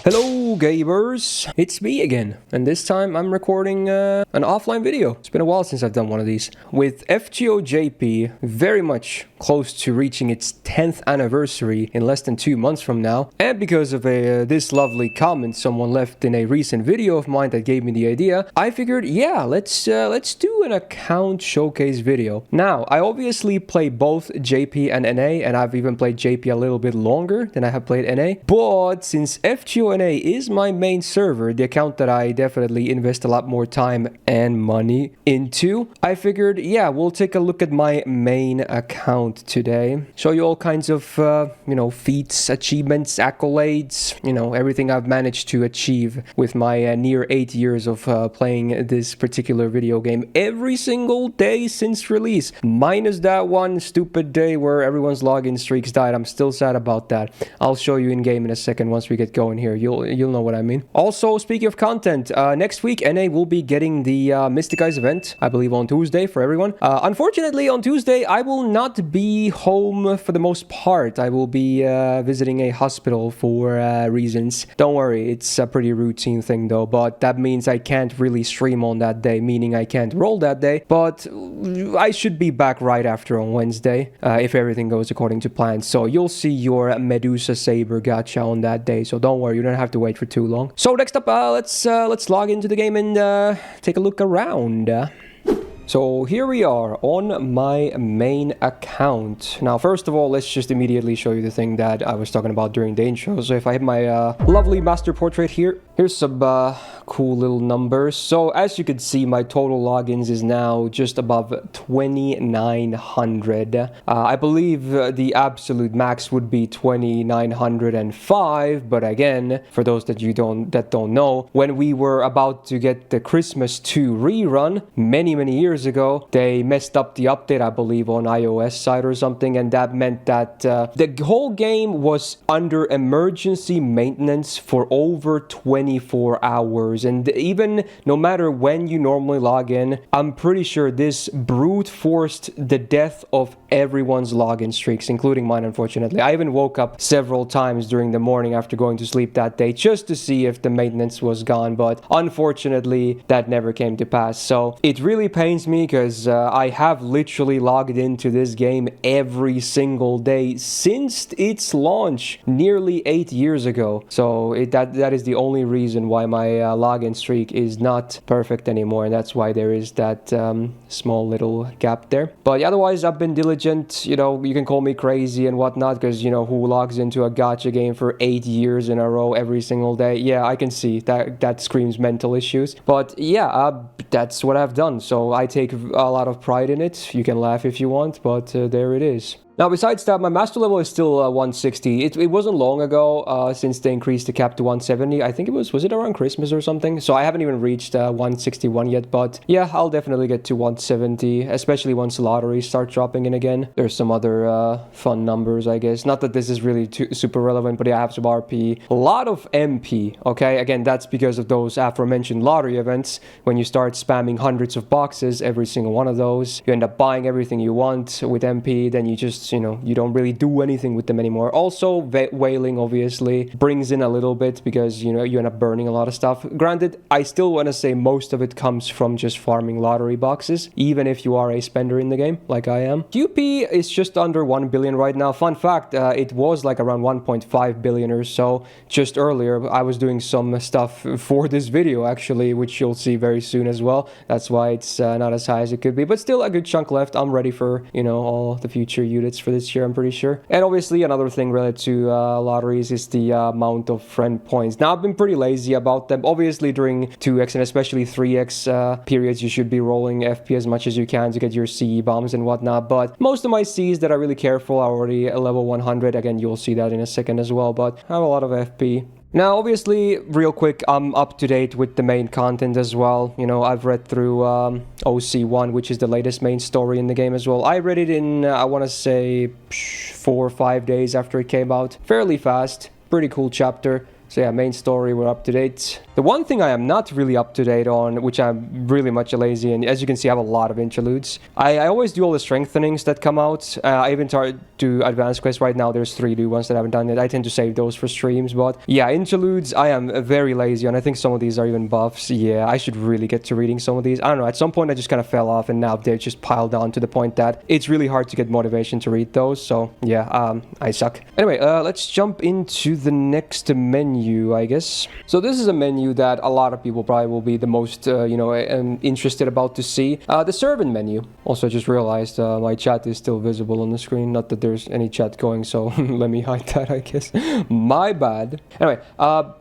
Hello gamers, it's me again, and this time I'm recording an offline video. It's been a while since I've done one of these. With FGOJP very much close to reaching its 10th anniversary in less than 2 months from now, and because of this lovely comment someone left in a recent video of mine that gave me the idea, I figured, yeah, let's do an account showcase video. Now, I obviously play both JP and NA, and I've even played JP a little bit longer than I have played NA, but since FGO NA is my main server, the account that I definitely invest a lot more time and money into, I figured, yeah, we'll take a look at my main account today. Show you all kinds of, feats, achievements, accolades, everything I've managed to achieve with my near 8 years of playing this particular video game every single day since release. Minus that one stupid day where everyone's login streaks died. I'm still sad about that. I'll show you in game in a second once we get going here. You'll know what I mean. Also, speaking of content, next week NA will be getting the Mystic Eyes event, I believe on Tuesday for everyone. Unfortunately, on Tuesday, I will not be home for the most part. I will be visiting a hospital for reasons. Don't worry, it's a pretty routine thing though, but that means I can't really stream on that day, meaning I can't roll that day, but I should be back right after on Wednesday, if everything goes according to plan. So you'll see your Medusa Saber gacha on that day, so don't worry, you don't have to wait for too long. So next up, let's log into the game and take a look around. So here we are on my main account. Now, first of all, let's just immediately show you the thing that I was talking about during the intro. So if I hit my lovely master portrait here, here's some cool little numbers. So as you can see, my total logins is now just above 2,900. I believe the absolute max would be 2,905. But again, for those that don't know, when we were about to get the Christmas 2 rerun many years ago, they messed up the update, I believe, on iOS side or something, and that meant that the whole game was under emergency maintenance for over 24 hours. And even no matter when you normally log in, I'm pretty sure this brute forced the death of everyone's login streaks, including mine, unfortunately. I even woke up several times during the morning after going to sleep that day just to see if the maintenance was gone, but unfortunately that never came to pass. So it really pains me because I have literally logged into this game every single day since its launch nearly 8 years ago. So that is the only reason why my login streak is not perfect anymore, and that's why there is that small little gap there. But otherwise, I've been diligent. You can call me crazy and whatnot, because who logs into a gacha game for 8 years in a row every single day? Yeah, I can see that screams mental issues. But yeah, that's what I've done. So I take a lot of pride in it. You can laugh if you want, but there it is. Now, besides that, my master level is still 160. It wasn't long ago since they increased the cap to 170. I think was it around Christmas or something? So I haven't even reached 161 yet, but yeah, I'll definitely get to 170, especially once lotteries start dropping in again. There's some other fun numbers, I guess. Not that this is really super relevant, but yeah, I have some RP. A lot of MP, okay? Again, that's because of those aforementioned lottery events. When you start spamming hundreds of boxes, every single one of those, you end up buying everything you want with MP, then you just you don't really do anything with them anymore. Also, whaling obviously brings in a little bit because, you end up burning a lot of stuff. Granted, I still want to say most of it comes from just farming lottery boxes, even if you are a spender in the game, like I am. QP is just under 1 billion right now. Fun fact, it was like around 1.5 billion or so just earlier. I was doing some stuff for this video, actually, which you'll see very soon as well. That's why it's not as high as it could be, but still a good chunk left. I'm ready for, all the future units for this year, I'm pretty sure. And obviously another thing related to lotteries is the amount of friend points. Now, I've been pretty lazy about them. Obviously during 2x and especially 3x periods, you should be rolling FP as much as you can to get your CE bombs and whatnot, but most of my Cs that are really careful are already at level 100. Again, you'll see that in a second as well, but I have a lot of FP. Now, obviously, real quick, I'm up to date with the main content as well. I've read through OC1, which is the latest main story in the game as well. I read it in, I want to say, 4 or 5 days after it came out. Fairly fast. Pretty cool chapter. So yeah, main story, we're up to date. The one thing I am not really up to date on, which I'm really much lazy, and as you can see, I have a lot of interludes. I always do all the strengthenings that come out. I even tried to advanced quests. Right now, there's 3 new ones that I haven't done yet. I tend to save those for streams, but yeah, interludes, I am very lazy, and I think some of these are even buffs. Yeah, I should really get to reading some of these. I don't know, at some point I just kind of fell off, and now they're just piled on to the point that it's really hard to get motivation to read those. So yeah, I suck. Anyway, let's jump into the next menu, I guess. So this is a menu that a lot of people probably will be the most, interested about to see. The servant menu. Also, I just realized my chat is still visible on the screen. Not that there's any chat going, so let me hide that, I guess. My bad. Anyway,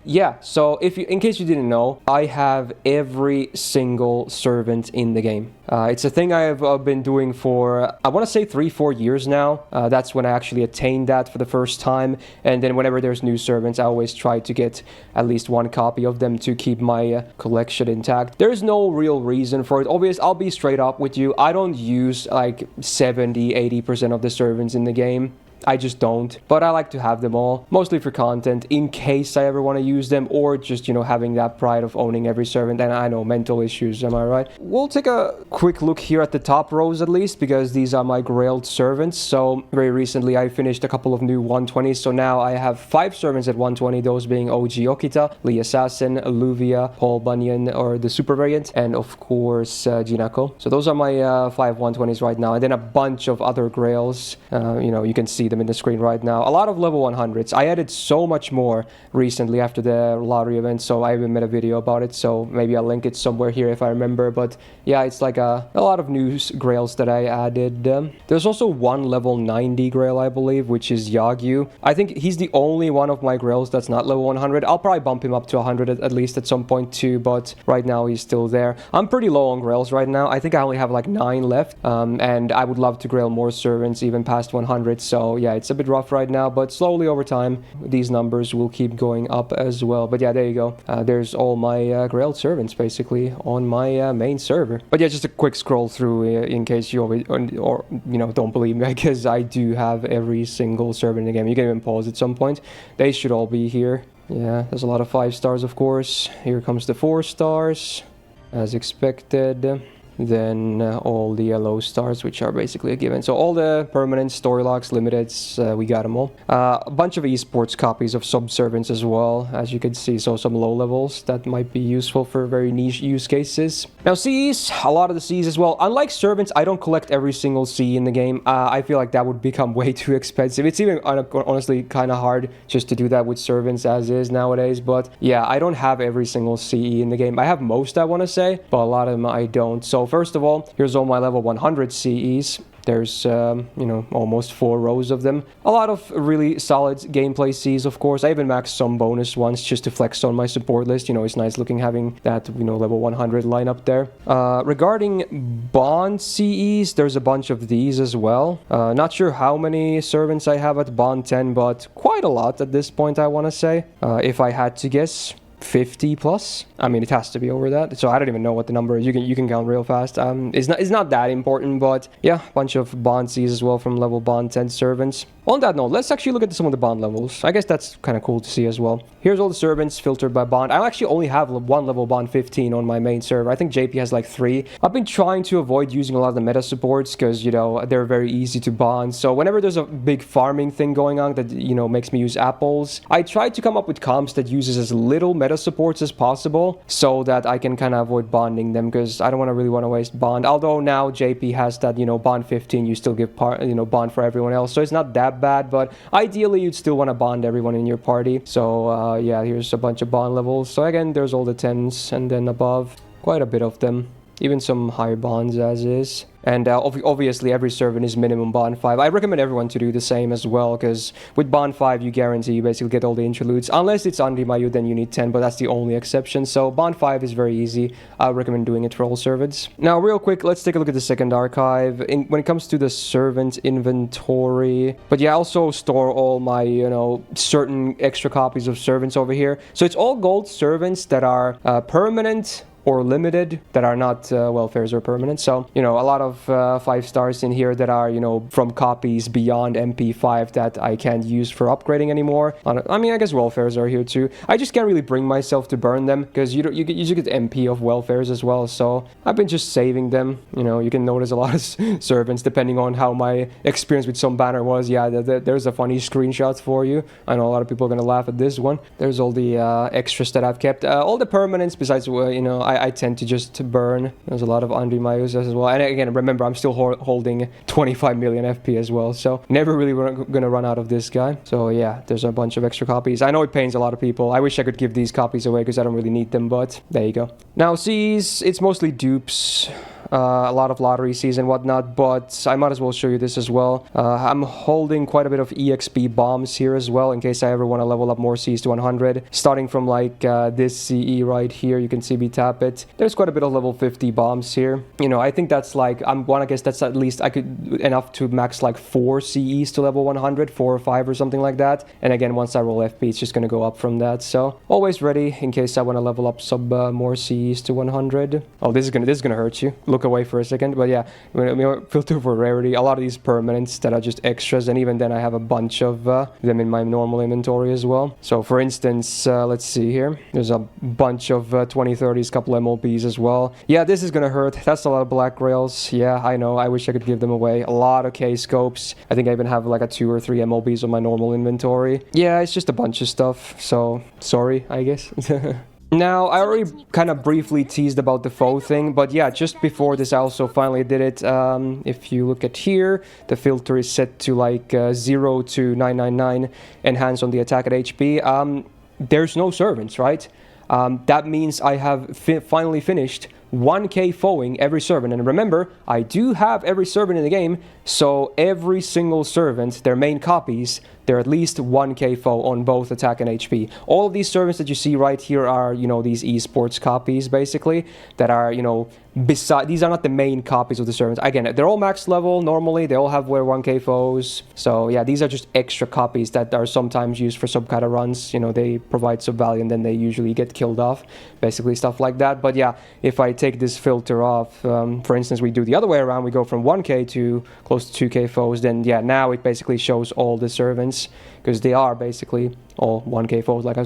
yeah, so in case you didn't know, I have every single servant in the game. It's a thing I've been doing for, I want to say 3-4 years now. That's when I actually attained that for the first time. And then whenever there's new servants, I always try to get at least 1 copy of them to keep my collection intact. There's no real reason for it. Obviously, I'll be straight up with you. I don't use like 70-80% of the servants in the game. I just don't, but I like to have them all, mostly for content, in case I ever want to use them, or just, having that pride of owning every servant. And I know, mental issues, am I right? We'll take a quick look here at the top rows at least, because these are my grailed servants. So very recently I finished a couple of new 120s, so now I have 5 servants at 120, those being OG Okita, Lee Assassin, Luvia, Paul Bunyan, or the super variant, and of course Jinako. So those are my 5 120s right now, and then a bunch of other grails. You can see them in the screen right now. A lot of level 100s. I added so much more recently after the lottery event, so I even made a video about it, so maybe I'll link it somewhere here if I remember. But yeah, it's like a lot of new grails that I added. There's also 1 level 90 grail, I believe, which is Yagyu. I think he's the only one of my grails that's not level 100. I'll probably bump him up to 100 at least at some point too, but right now he's still there. I'm pretty low on grails right now. I think I only have like 9 left, and I would love to grail more servants even past 100, so yeah, it's a bit rough right now, but slowly over time these numbers will keep going up as well. But yeah, there you go. There's all my grailed servants basically on my main server. But yeah, just a quick scroll through in case you or don't believe me, because I do have every single servant in the game. You can even pause at some point. They should all be here. Yeah, there's a lot of 5 stars, of course. Here comes the 4 stars as expected. Then all the yellow stars, which are basically a given. So all the permanent story locks, limiteds, we got them all. A bunch of esports copies of sub-servants as well, as you can see. So some low levels that might be useful for very niche use cases. Now Cs, a lot of the Cs as well. Unlike servants, I don't collect every single C in the game. I feel like that would become way too expensive. It's even honestly kind of hard just to do that with servants as is nowadays. But yeah, I don't have every single CE in the game. I have most, I want to say, but a lot of them I don't. So first of all, here's all my level 100 CEs. There's, almost 4 rows of them. A lot of really solid gameplay Cs, of course. I even maxed some bonus ones just to flex on my support list. It's nice looking having that, level 100 line up there. Regarding Bond CEs, there's a bunch of these as well. Not sure how many servants I have at Bond 10, but quite a lot at this point, I want to say. If I had to guess, 50 plus. I mean, it has to be over that, so I don't even know what the number is. You can count real fast. It's not that important, but yeah, a bunch of Bond Cs as well from level Bond 10 servants. On that note, let's actually look at some of the Bond levels. I guess that's kind of cool to see as well. Here's all the servants filtered by Bond. I actually only have 1 level Bond 15 on my main server. I think JP has like 3. I've been trying to avoid using a lot of the meta supports because, they're very easy to bond. So whenever there's a big farming thing going on that, makes me use apples, I try to come up with comps that uses as little meta supports as possible so that I can kind of avoid bonding them, because I don't really want to waste bond. Although now JP has that, bond 15, you still give bond for everyone else. So it's not that bad, but ideally you'd still want to bond everyone in your party. So yeah, here's a bunch of bond levels. So again, there's all the 10s and then above, quite a bit of them, even some higher bonds as is. And obviously every servant is minimum bond 5. I recommend everyone to do the same as well, because with bond 5 you guarantee you basically get all the interludes. Unless it's Anrimayu, then you need 10, but that's the only exception. So bond 5 is very easy. I recommend doing it for all servants. Now real quick, let's take a look at the second archive when it comes to the servant inventory. But yeah, I also store all my certain extra copies of servants over here. So it's all gold servants that are permanent, or limited that are not welfares or permanent. So, you know, a lot of 5 stars in here that are, you know, from copies beyond MP5 that I can't use for upgrading anymore. I mean, I guess welfares are here too. I just can't really bring myself to burn them because you get MP of welfares as well. So I've been just saving them. You know, you can notice a lot of servants depending on how my experience with some banner was. Yeah, there's a funny screenshot for you. I know a lot of people are gonna laugh at this one. There's all the extras that I've kept. All the permanents besides, you know, I tend to just burn. There's a lot of Andri Mayus as well. And again, remember, I'm still holding 25 million FP as well. So never really gonna run out of this guy. So yeah, there's a bunch of extra copies. I know it pains a lot of people. I wish I could give these copies away because I don't really need them, but there you go. Now, C's, it's mostly dupes. A lot of lottery Cs and whatnot, but I might as well show you this as well. I'm holding quite a bit of EXP bombs here as well in case I ever want to level up more Cs to 100. Starting from like this CE right here, you can see me tap it. There's quite a bit of level 50 bombs here. You know, I think that's like, I guess that's at least, I could enough to max like 4 CEs to level 100, 4 or 5 or something like that. And again, once I roll FP, it's just going to go up from that. So always ready in case I want to level up some more CEs to 100. Oh, this is gonna hurt you. Look away for a second, but yeah, filter for rarity. A lot of these permanents that are just extras, and even then I have a bunch of them in my normal inventory as well. So for instance, let's see here, there's a bunch of 2030s, couple MLBs as well. Yeah, this is gonna hurt. That's a lot of black rails. Yeah, I know, I wish I could give them away. A lot of K scopes. I think I even have like a 2 or 3 MLBs on my normal inventory. Yeah, it's just a bunch of stuff, so sorry, I guess. Now, I already kind of briefly teased about the faux thing, but yeah, just before this I also finally did it. If you look at here, the filter is set to like 0 to 999, enhance on the attack at HP. There's no servants, right? That means I have finally finished 1k foeing every servant. And remember, I do have every servant in the game, so every single servant, their main copies, they're at least 1k foe on both attack and HP. All of these servants that you see right here are, you know, these esports copies, basically, that are, you know, these are not the main copies of the servants. Again, they're all max level normally, they all have 1k foes. So yeah, these are just extra copies that are sometimes used for some kind of runs. You know, they provide some value and then they usually get killed off, basically stuff like that. But yeah, if I take this filter off, for instance, we do the other way around, we go from 1k to close to 2k foes, then yeah, now it basically shows all the servants because they are basically all 1k foes, like I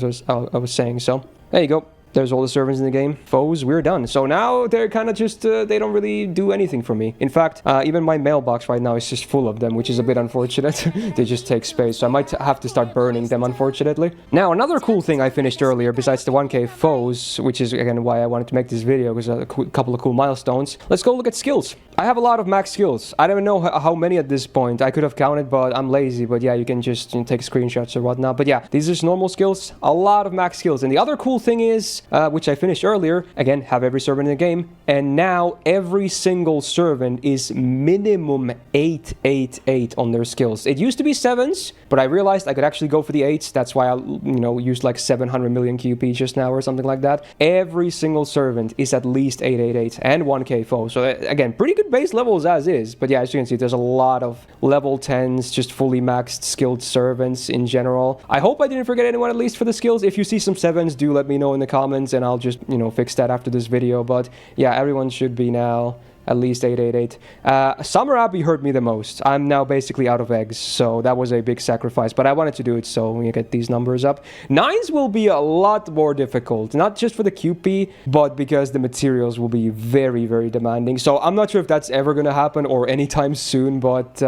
was saying. So there you go. There's all the servants in the game. Foes, we're done. So now they're kind of just, they don't really do anything for me. In fact, even my mailbox right now is just full of them, which is a bit unfortunate. They just take space, so I might have to start burning them, unfortunately. Now, another cool thing I finished earlier, besides the 1k foes, which is, again, why I wanted to make this video, because a couple of cool milestones. Let's go look at skills. I have a lot of max skills. I don't know how many at this point. I could have counted, but I'm lazy. But yeah, you can just take screenshots or whatnot. But yeah, these are just normal skills. A lot of max skills. And the other cool thing is, which I finished earlier, again, have every servant in the game, and now every single servant is minimum 888 on their skills. It used to be 7s, but I realized I could actually go for the 8s. That's why I, you know, used like 700 million QP just now or something like that. Every single servant is at least 888 and 1k foe. So again, pretty good base levels as is. But yeah, as you can see, there's a lot of level 10s, just fully maxed skilled servants in general. I hope I didn't forget anyone, at least for the skills. If you see some 7s, do let me know in the comments, and I'll just, you know, fix that after this video. But yeah, everyone should be now at least 888. Summer Abbey hurt me the most. I'm now basically out of eggs, so that was a big sacrifice, but I wanted to do it so we get these numbers up. 9s will be a lot more difficult, not just for the QP, but because the materials will be very, very demanding. So I'm not sure if that's ever going to happen or anytime soon, but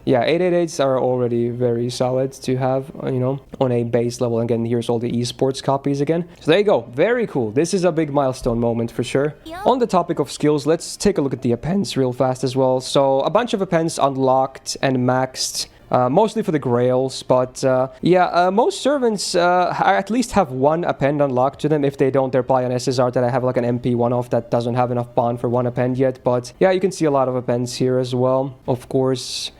yeah, 888s are already very solid to have, you know, on a base level. Again, here's all the esports copies again. So there you go. Very cool. This is a big milestone moment for sure. On the topic of skills, let's take a look at the appends real fast as well. So a bunch of appends unlocked and maxed, mostly for the grails, but yeah, most servants at least have one append unlocked to them. If they don't, they're probably an SSR that I have like an MP one-off that doesn't have enough bond for one append yet. But yeah, you can see a lot of appends here as well, of course.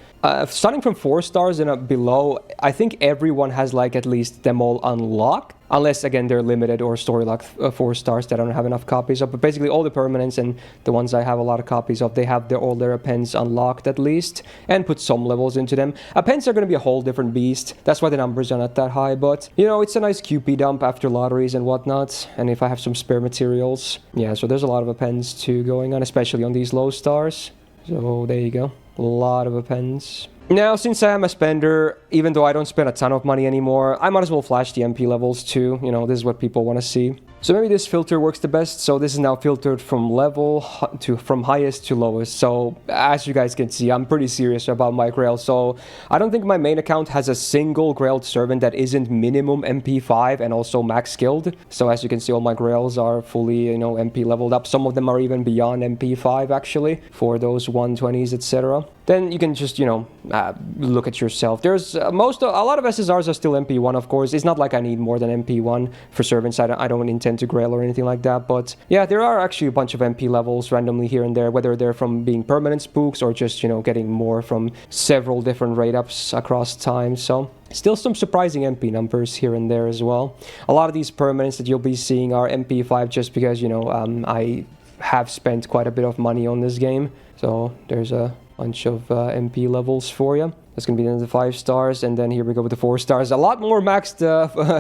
Starting from 4 stars and below, I think everyone has like at least them all unlocked. Unless, again, they're limited or story locked 4 stars that I don't have enough copies of. But basically, all the permanents and the ones I have a lot of copies of, they have all their appends unlocked at least. And put some levels into them. Appends are going to be a whole different beast. That's why the numbers are not that high. But, you know, it's a nice QP dump after lotteries and whatnot. And if I have some spare materials. Yeah, so there's a lot of appends too going on, especially on these low stars. So there you go. A lot of appends. Now, since I am a spender, even though I don't spend a ton of money anymore, I might as well flash the MP levels too. You know, this is what people want to see. So maybe this filter works the best. So this is now filtered from from highest to lowest. So as you guys can see, I'm pretty serious about my grail. So I don't think my main account has a single grailed servant that isn't minimum MP5 and also max skilled. So as you can see, all my grails are fully, you know, MP leveled up. Some of them are even beyond MP5 actually for those 120s, etc. Then you can just, you know, look at yourself. There's a lot of SSRs are still MP1, of course. It's not like I need more than MP1 for servants. I don't intend to grail or anything like that. But yeah, there are actually a bunch of MP levels randomly here and there, whether they're from being permanent spooks or just, you know, getting more from several different rate ups across time. So still some surprising MP numbers here and there as well. A lot of these permanents that you'll be seeing are MP5 just because, you know, I have spent quite a bit of money on this game. So there's a bunch of MP levels for you. That's going to be the 5 stars, and then here we go with the 4 stars. A lot more maxed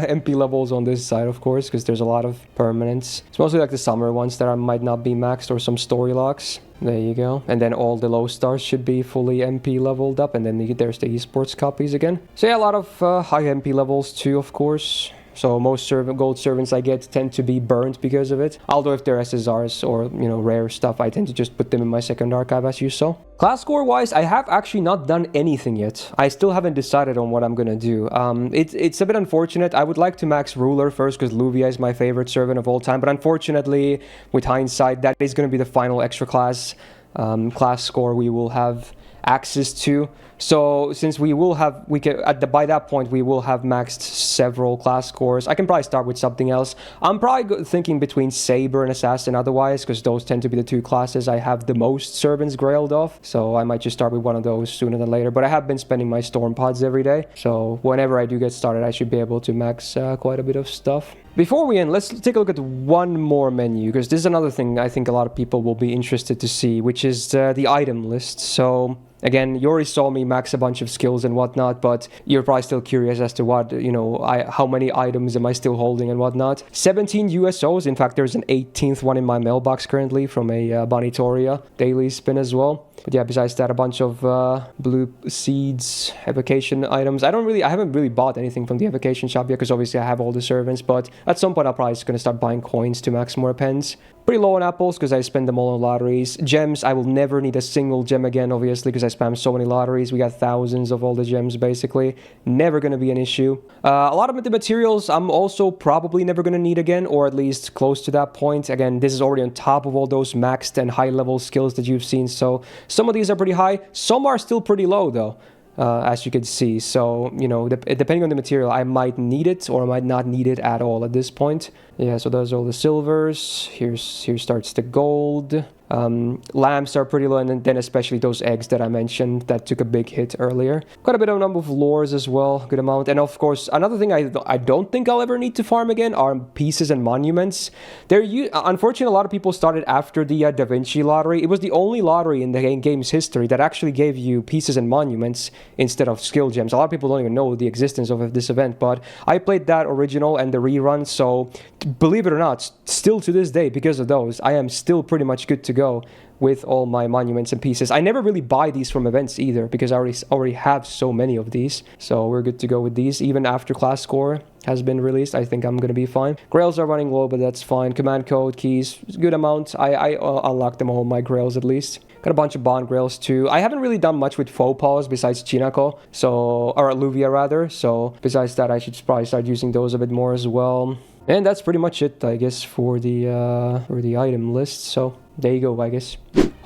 MP levels on this side, of course, because there's a lot of permanents. It's mostly like the summer ones that might not be maxed, or some story locks. There you go. And then all the low stars should be fully MP leveled up, and then there's the esports copies again. So yeah, a lot of high MP levels too, of course. So most gold servants I get tend to be burnt because of it. Although if they're SSRs or, you know, rare stuff, I tend to just put them in my second archive as you saw. Class score wise, I have actually not done anything yet. I still haven't decided on what I'm gonna do. It's a bit unfortunate. I would like to max Ruler first because Luvia is my favorite servant of all time. But unfortunately, with hindsight, that is gonna be the final extra class score we will have access to. So since by that point we will have maxed several class scores, I can probably start with something else. I'm probably thinking between Saber and Assassin otherwise, because those tend to be the 2 classes I have the most servants grailed off. So I might just start with one of those sooner than later. But I have been spending my storm pods every day, so whenever I do get started, I should be able to max quite a bit of stuff. Before we end, let's take a look at one more menu, because this is another thing I think a lot of people will be interested to see, which is the item list. So again, you already saw me max a bunch of skills and whatnot, but you're probably still curious as to what, you know, how many items am I still holding and whatnot. 17 USOs. In fact, there's an 18th one in my mailbox currently from a Bonitoria daily spin as well. But yeah, besides that, a bunch of blue seeds, evocation items. I haven't really bought anything from the evocation shop yet, because obviously I have all the servants, but at some point I'll probably just gonna start buying coins to max more appends. Pretty low on apples because I spend them all on lotteries. Gems, I will never need a single gem again, obviously, because I spam so many lotteries. We got thousands of all the gems, basically. Never going to be an issue. A lot of the materials I'm also probably never going to need again, or at least close to that point. Again, this is already on top of all those maxed and high-level skills that you've seen, so some of these are pretty high. Some are still pretty low, though. As you can see. So, you know, depending on the material, I might need it or I might not need it at all at this point. Yeah, so those are all the silvers. Here starts the gold. Lamps are pretty low, and then especially those eggs that I mentioned that took a big hit earlier. Quite a bit of number of lures as well, good amount. And of course, another thing I don't think I'll ever need to farm again are pieces and monuments. Unfortunately, a lot of people started after the Da Vinci lottery. It was the only lottery in the game's history that actually gave you pieces and monuments instead of skill gems. A lot of people don't even know the existence of this event, but I played that original and the rerun, so believe it or not, still to this day, because of those, I am still pretty much good to go with all my monuments and pieces. I never really buy these from events either, because I already have so many of these, so we're good to go with these. Even after class score has been released, I think I'm gonna be fine. Grails are running low, but that's fine. Command code, keys, good amount. I unlocked them all, my grails at least. Got a bunch of bond grails too. I haven't really done much with faux paws besides Chinako, or Luvia rather, so besides that I should probably start using those a bit more as well. And that's pretty much it, I guess, for the item list. So there you go, I guess.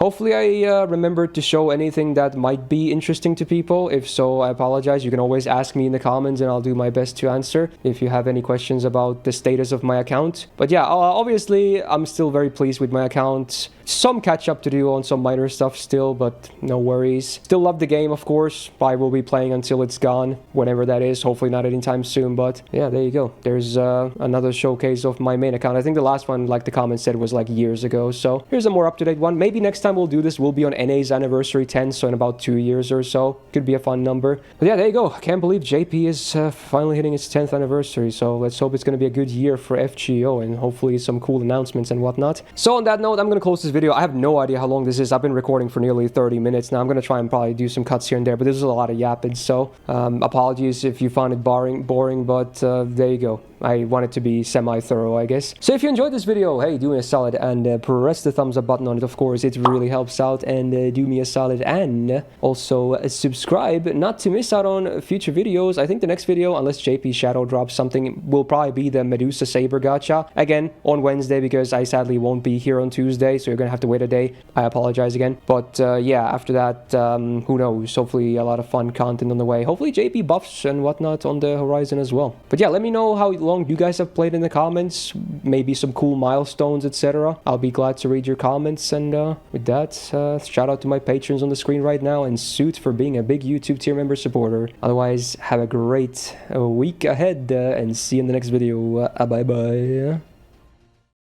hopefully I remembered to show anything that might be interesting to people. If so, I apologize. You can always ask me in the comments and I'll do my best to answer if you have any questions about the status of my account. But yeah, obviously I'm still very pleased with my account. Some catch up to do on some minor stuff still, but no worries. Still love the game, of course. I will be playing until it's gone, whenever that is. Hopefully not anytime soon, but yeah, there you go. There's another showcase of my main account. I think the last one, like the comment said, was like years ago. So here's a more up-to-date one. Maybe next time we'll do this, we'll be on NA's anniversary 10, so in about 2 years or so. Could be a fun number. But yeah, there you go. I can't believe JP is finally hitting its 10th anniversary. So let's hope it's going to be a good year for FGO and hopefully some cool announcements and whatnot. So on that note, I'm going to close this video. I have no idea how long this is. I've been recording for nearly 30 minutes now. I'm going to try and probably do some cuts here and there, but this is a lot of yapping. So apologies if you found it boring, but there you go. I want it to be semi-thorough, I guess. So if you enjoyed this video, hey, do me a solid and press the thumbs up button on it, of course. It really helps out. And do me a solid and also subscribe not to miss out on future videos. I think the next video, unless JP Shadow drops something, will probably be the Medusa Saber Gacha. Again, on Wednesday, because I sadly won't be here on Tuesday, so you're going to have to wait a day. I apologize again. But yeah, after that, who knows? Hopefully a lot of fun content on the way. Hopefully JP buffs and whatnot on the horizon as well. But yeah, let me know how long you guys have played in the comments, maybe some cool milestones, etc. I'll be glad to read your comments. And with that, shout out to my patrons on the screen right now, and Suit for being a big YouTube tier member supporter. Otherwise, have a great week ahead and see you in the next video. Bye bye.